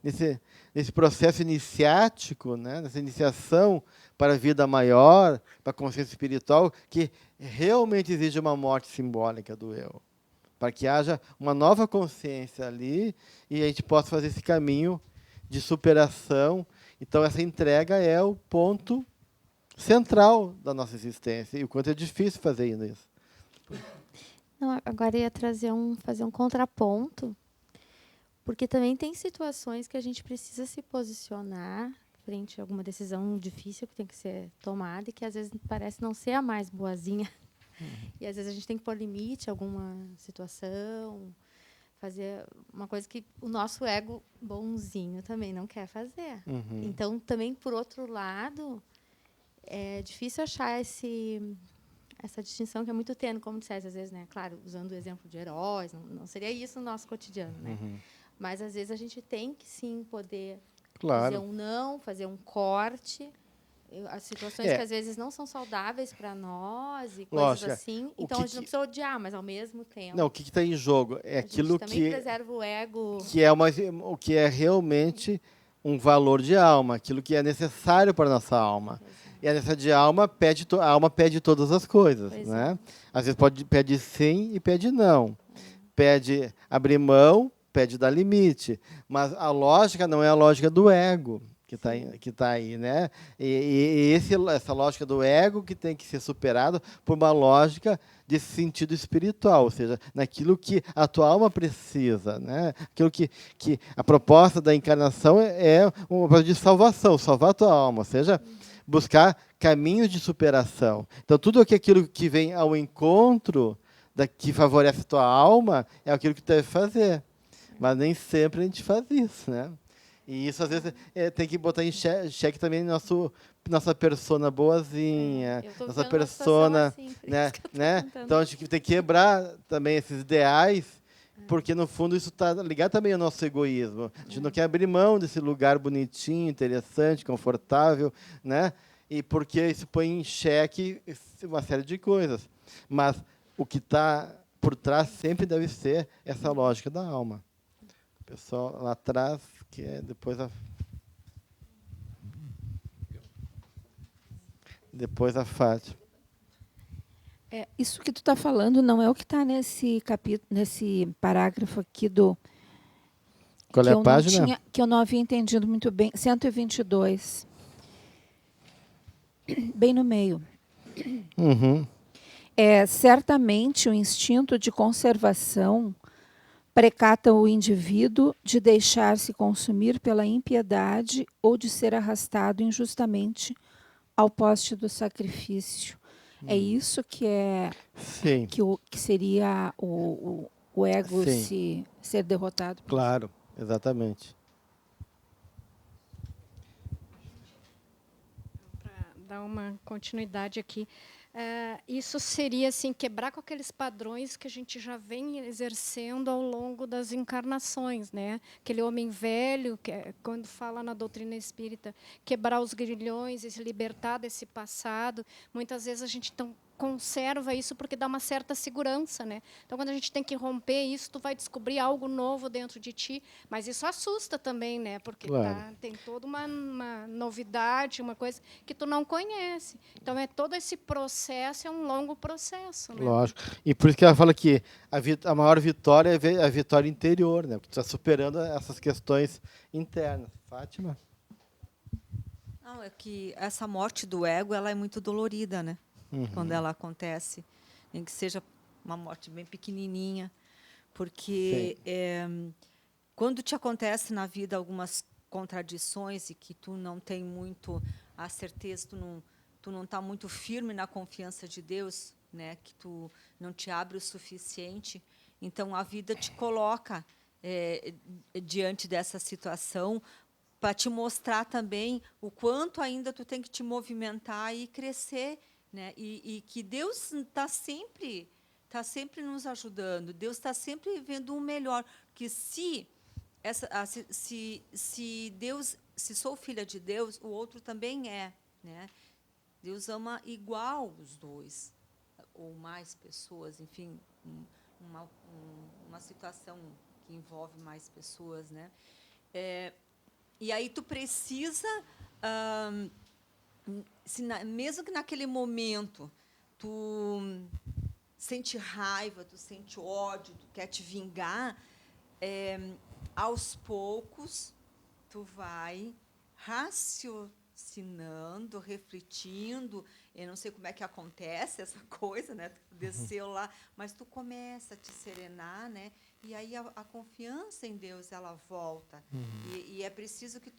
nesse processo iniciático, né, nessa iniciação para a vida maior, para a consciência espiritual, que realmente exige uma morte simbólica do eu, para que haja uma nova consciência ali e a gente possa fazer esse caminho de superação. Então, essa entrega é o ponto central da nossa existência e o quanto é difícil fazer isso. Não, agora eu ia fazer um contraponto, porque também tem situações que a gente precisa se posicionar frente a alguma decisão difícil que tem que ser tomada e que às vezes parece não ser a mais boazinha. E às vezes a gente tem que pôr limite a alguma situação, fazer uma coisa que o nosso ego bonzinho também não quer fazer. Então, também, por outro lado, é difícil achar essa distinção que é muito tênue, como disseste, às vezes, né? Claro, usando o exemplo de heróis, não seria isso no nosso cotidiano, né? Mas, às vezes, a gente tem que, sim, poder dizer um não, fazer um corte, as situações É. que às vezes não são saudáveis para nós e coisas Lógico, assim. o Então que a gente não precisa odiar, mas ao mesmo tempo Não, o que está em jogo é a gente aquilo também preserva o ego. o que é realmente um valor de alma, aquilo que é necessário para a nossa alma. E a necessidade de alma a alma pede todas as coisas, Pois né? é. Às vezes pede sim e pede não. Pede abrir mão, pede dar limite. Mas a lógica não é a lógica do ego que tá aí, né? Essa lógica do ego que tem que ser superada por uma lógica de sentido espiritual, ou seja, naquilo que a tua alma precisa, né? Aquilo que a proposta da encarnação é uma proposta de salvação, salvar a tua alma, ou seja, buscar caminhos de superação. Então, tudo aquilo que vem ao encontro que favorece a tua alma é aquilo que tu deve fazer. Mas nem sempre a gente faz isso, né? E isso, às vezes, tem que botar em xeque também nossa persona boazinha, Eu tô nossa vivendo uma situação persona, assim, por né? isso que eu tô né? contando. Então, a gente tem que quebrar também esses ideais, porque, no fundo, isso está ligado também ao nosso egoísmo. A gente não quer abrir mão desse lugar bonitinho, interessante, confortável, né? E porque isso põe em xeque uma série de coisas. Mas o que está por trás sempre deve ser essa lógica da alma. O pessoal lá atrás, que é depois a Fátima. Isso que tu está falando não é o que está nesse capítulo, nesse parágrafo aqui do Qual é a página? que eu não havia entendido muito bem. 122. Bem no meio. Uhum. Certamente o instinto de conservação precata o indivíduo de deixar-se consumir pela impiedade ou de ser arrastado injustamente ao poste do sacrifício. É isso que Sim, que seria o ego sim, ser derrotado. claro, exatamente. Para dar uma continuidade aqui, isso seria assim quebrar com aqueles padrões que a gente já vem exercendo ao longo das encarnações, né? Aquele homem velho, quando fala na doutrina espírita, quebrar os grilhões e se libertar desse passado. Muitas vezes a gente conserva isso porque dá uma certa segurança, né? Então, quando a gente tem que romper isso, tu vai descobrir algo novo dentro de ti, mas isso assusta também, né? Porque Claro. tem toda uma novidade, uma coisa que tu não conhece. Então, todo esse processo é um longo processo, né? Lógico. E por isso que ela fala que a maior vitória é a vitória interior, né? Porque tu está superando essas questões internas. Fátima? Não, é que essa morte do ego, ela é muito dolorida, né? Quando ela acontece, nem que seja uma morte bem pequenininha, porque quando te acontece na vida algumas contradições e que tu não tem muito a certeza, tu não está muito firme na confiança de Deus, né? Que tu não te abre o suficiente, então a vida te coloca diante dessa situação para te mostrar também o quanto ainda tu tem que te movimentar e crescer, né? E que Deus está sempre nos ajudando. Deus está sempre vendo o melhor. Que se Deus, se sou filha de Deus, o outro também é, né? Deus ama igual os dois ou mais pessoas, enfim, uma situação que envolve mais pessoas, né? E aí tu precisa mesmo que naquele momento tu sente raiva, tu sente ódio, tu quer te vingar, aos poucos tu vai raciocinando, refletindo. Eu não sei como é que acontece essa coisa, né? Tu desceu lá, mas tu começa a te serenar, né? E aí a confiança em Deus ela volta. E é preciso que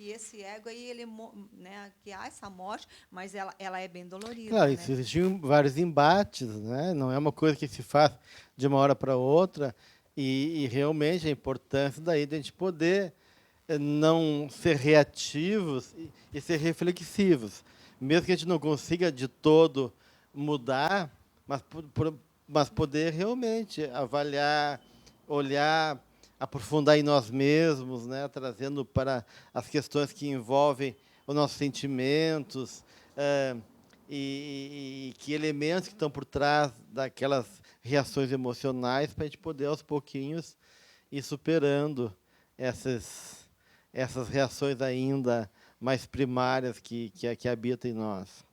esse ego aí, ele, né, que há essa morte, mas ela é bem dolorida. Claro, né? existem vários embates, né? Não é uma coisa que se faz de uma hora para outra, e realmente a importância daí de a gente poder não ser reativos e ser reflexivos. Mesmo que a gente não consiga de todo mudar, mas poder realmente avaliar, olhar, aprofundar em nós mesmos, né? Trazendo para as questões que envolvem os nossos sentimentos, e que elementos que estão por trás daquelas reações emocionais, para a gente poder, aos pouquinhos, ir superando essas reações ainda mais primárias que habitam em nós.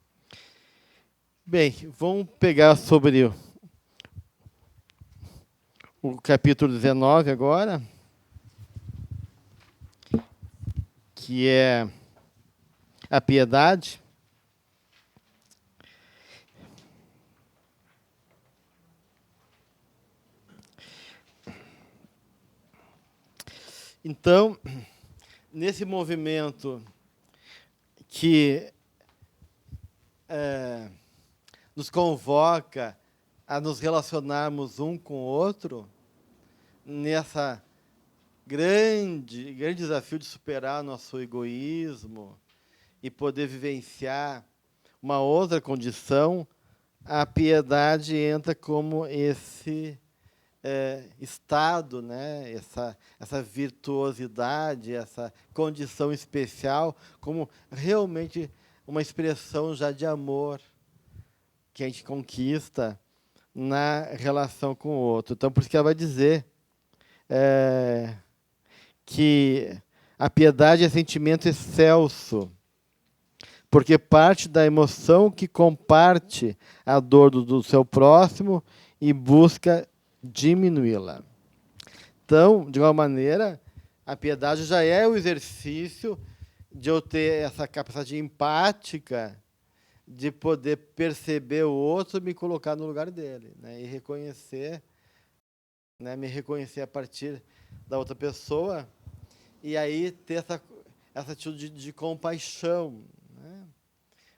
Bem, vamos pegar sobre o capítulo 19 agora, que é a piedade. Então, nesse movimento que nos convoca a nos relacionarmos um com o outro, nessa grande desafio de superar nosso egoísmo e poder vivenciar uma outra condição, a piedade entra como esse estado, né? essa virtuosidade, essa condição especial, como realmente uma expressão já de amor que a gente conquista na relação com o outro. Então, por isso que ela vai dizer que a piedade é sentimento excelso, porque parte da emoção que comparte a dor do seu próximo e busca diminuí-la. Então, de uma maneira, a piedade já é o exercício de eu ter essa capacidade empática de poder perceber o outro e me colocar no lugar dele, né? E reconhecer, né? Me reconhecer a partir da outra pessoa e aí ter essa atitude de compaixão, né?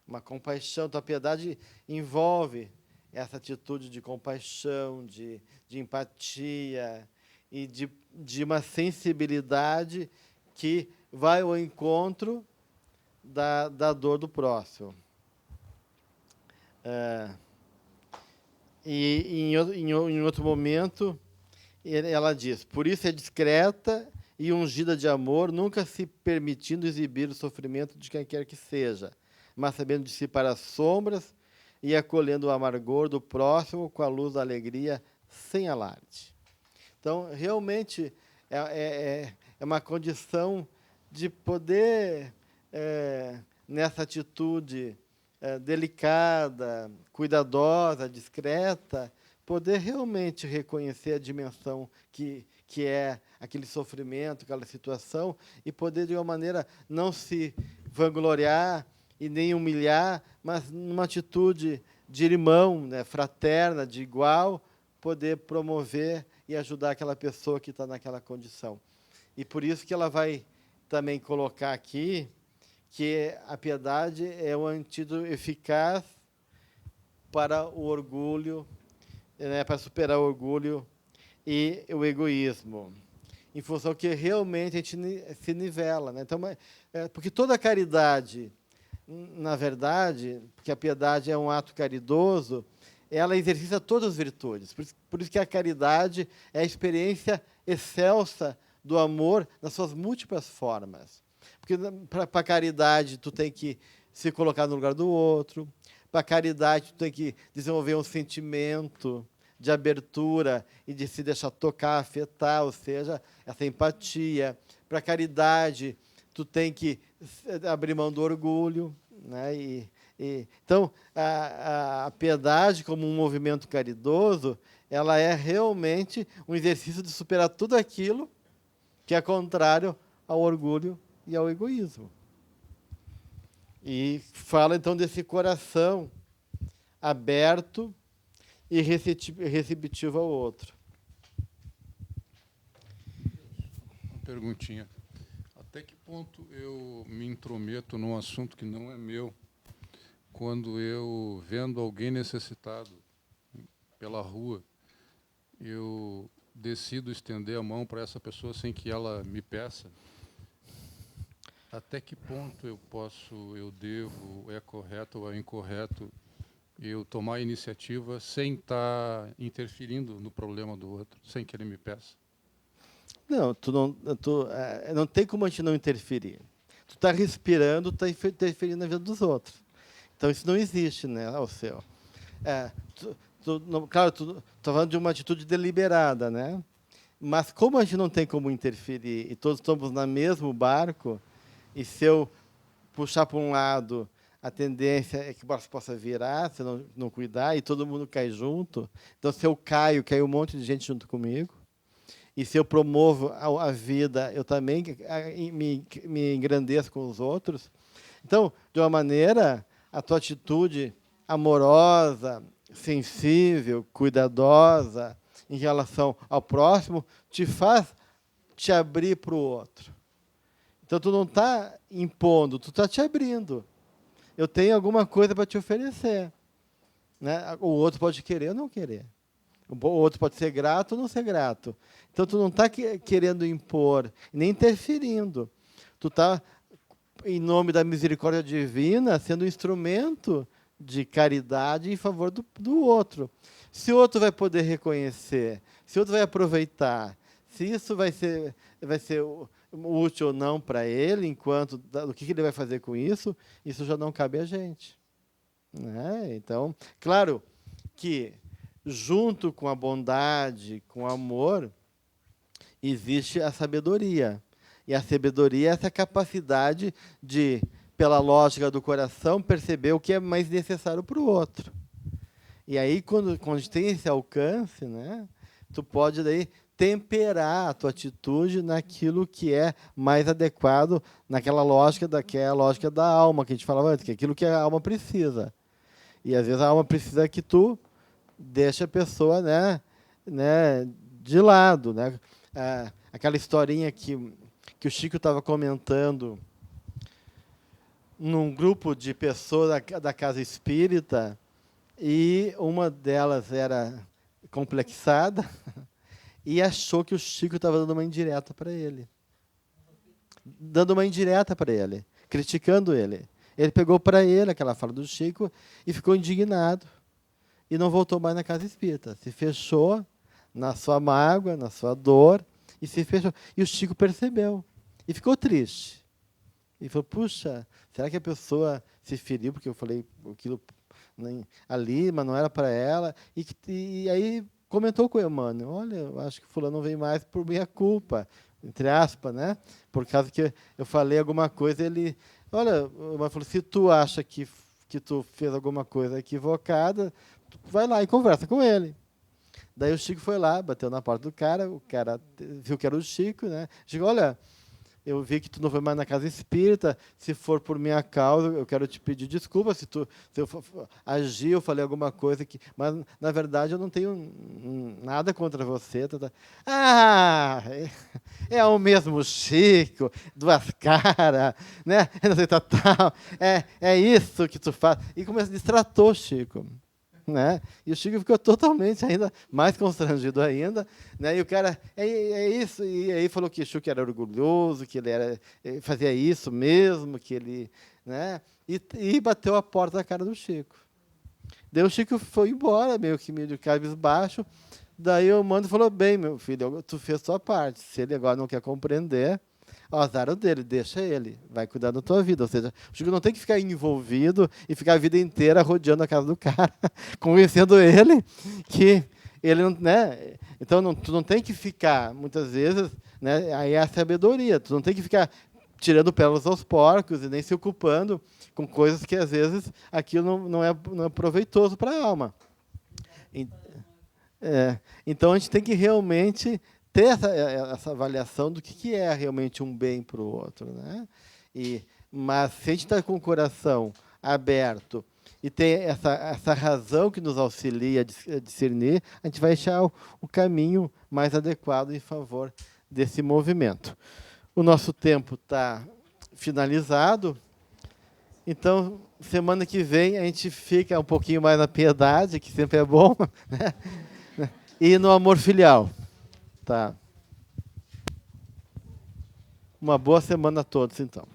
Uma compaixão. Então, a piedade envolve essa atitude de compaixão, de empatia e de uma sensibilidade que vai ao encontro da dor do próximo. E em outro momento, ela diz: por isso é discreta e ungida de amor, nunca se permitindo exibir o sofrimento de quem quer que seja, mas sabendo dissipar as sombras e acolhendo o amargor do próximo com a luz da alegria, sem alarde. Então, realmente, é uma condição de poder, nessa atitude delicada, cuidadosa, discreta, poder realmente reconhecer a dimensão que é aquele sofrimento, aquela situação, e poder, de uma maneira, não se vangloriar e nem humilhar, mas numa atitude de irmão, né, fraterna, de igual, poder promover e ajudar aquela pessoa que está naquela condição. E por isso que ela vai também colocar aqui que a piedade é um antídoto eficaz para o orgulho, né, para superar o orgulho e o egoísmo, em função que realmente a gente se nivela, né? Então, porque toda caridade, na verdade, porque a piedade é um ato caridoso, ela exercita todas as virtudes. Por isso que a caridade é a experiência excelsa do amor nas suas múltiplas formas. Porque para a caridade tu tem que se colocar no lugar do outro, para a caridade tu tem que desenvolver um sentimento de abertura e de se deixar tocar, afetar, ou seja, essa empatia. Para a caridade tu tem que abrir mão do orgulho, né? Então, a piedade, como um movimento caridoso, ela é realmente um exercício de superar tudo aquilo que é contrário ao orgulho e ao egoísmo. E fala, então, desse coração aberto e receptivo ao outro. Uma perguntinha. Até que ponto eu me intrometo num assunto que não é meu, quando eu, vendo alguém necessitado pela rua, eu decido estender a mão para essa pessoa sem que ela me peça? Até que ponto eu devo, é correto ou é incorreto, eu tomar a iniciativa sem estar interferindo no problema do outro, sem que ele me peça? Não, não tem como a gente não interferir. tu está respirando, está interferindo na vida dos outros. Então, isso não existe, né, o seu. Claro, tu está falando de uma atitude deliberada, né? Mas como a gente não tem como interferir e todos estamos no mesmo barco, e se eu puxar para um lado, a tendência é que o barco possa virar, se eu não cuidar, e todo mundo cai junto. Então, se eu caio, cai um monte de gente junto comigo. E se eu promovo a vida, eu também me engrandeço com os outros. Então, de uma maneira, a tua atitude amorosa, sensível, cuidadosa em relação ao próximo te faz te abrir para o outro. Então, tu não está impondo, tu está te abrindo. Eu tenho alguma coisa para te oferecer, né? O outro pode querer ou não querer. O outro pode ser grato ou não ser grato. Então, tu não está querendo impor, nem interferindo. Tu está, em nome da misericórdia divina, sendo um instrumento de caridade em favor do outro. Se o outro vai poder reconhecer, se o outro vai aproveitar, se isso vai ser útil ou não para ele, enquanto o que ele vai fazer com isso já não cabe a gente, né? Então, claro que junto com a bondade, com o amor, existe a sabedoria. E a sabedoria é essa capacidade de, pela lógica do coração, perceber o que é mais necessário para o outro. E aí, quando a gente tem esse alcance, né, tu pode daí temperar a tua atitude naquilo que é mais adequado, naquela lógica que é a lógica da alma, que a gente falava antes, que é aquilo que a alma precisa. E, às vezes, a alma precisa que tu deixa a pessoa, né, de lado, né? Aquela historinha que o Chico estava comentando num grupo de pessoas da casa espírita, e uma delas era complexada e achou que o Chico estava dando uma indireta para ele. Criticando ele. Ele pegou para ele aquela fala do Chico e ficou indignado. E não voltou mais na casa espírita. Se fechou na sua mágoa, na sua dor, e se fechou. E o Chico percebeu. E ficou triste. E falou, puxa, será que a pessoa se feriu porque eu falei aquilo ali, mas não era para ela? E aí comentou com o Emmanuel, olha, eu acho que fulano não vem mais por minha culpa, entre aspas, né? Por causa que eu falei alguma coisa, ele... Olha, o Emmanuel falou, se tu acha que tu fez alguma coisa equivocada, tu vai lá e conversa com ele. Daí o Chico foi lá, bateu na porta do cara, o cara viu que era o Chico, né? Chico, olha, eu vi que tu não foi mais na casa espírita, se for por minha causa, eu quero te pedir desculpa, se eu agir, eu falei alguma coisa que... Mas, na verdade, eu não tenho nada contra você. Ah, é o mesmo Chico, duas caras, né? Não sei, tal. É isso que tu faz. E destratou o Chico. Né? E o Chico ficou totalmente ainda mais constrangido ainda, né? E o cara é isso, e aí falou que o Chico era orgulhoso, que ele fazia isso mesmo, que ele, né? E bateu a porta na cara do Chico. Daí o Chico foi embora, meio de cabisbaixo. Daí o Mano falou, bem, meu filho, tu fez tua parte, se ele agora não quer compreender, o azar dele, deixa ele, vai cuidar da tua vida. Ou seja, o Chico não tem que ficar envolvido e ficar a vida inteira rodeando a casa do cara, convencendo ele que ele não... Né? Então, tu não tem que ficar, muitas vezes, né? Aí é a sabedoria, tu não tem que ficar tirando pérolas aos porcos e nem se ocupando com coisas que, às vezes, aquilo não é proveitoso para a alma. Então, a gente tem que realmente ter essa avaliação do que é realmente um bem para o outro, né? Mas se a gente está com o coração aberto e tem essa razão que nos auxilia a discernir, a gente vai achar o caminho mais adequado em favor desse movimento. O nosso tempo está finalizado, então, semana que vem, a gente fica um pouquinho mais na piedade, que sempre é bom, né? E no amor filial. Tá. Uma boa semana a todos, então.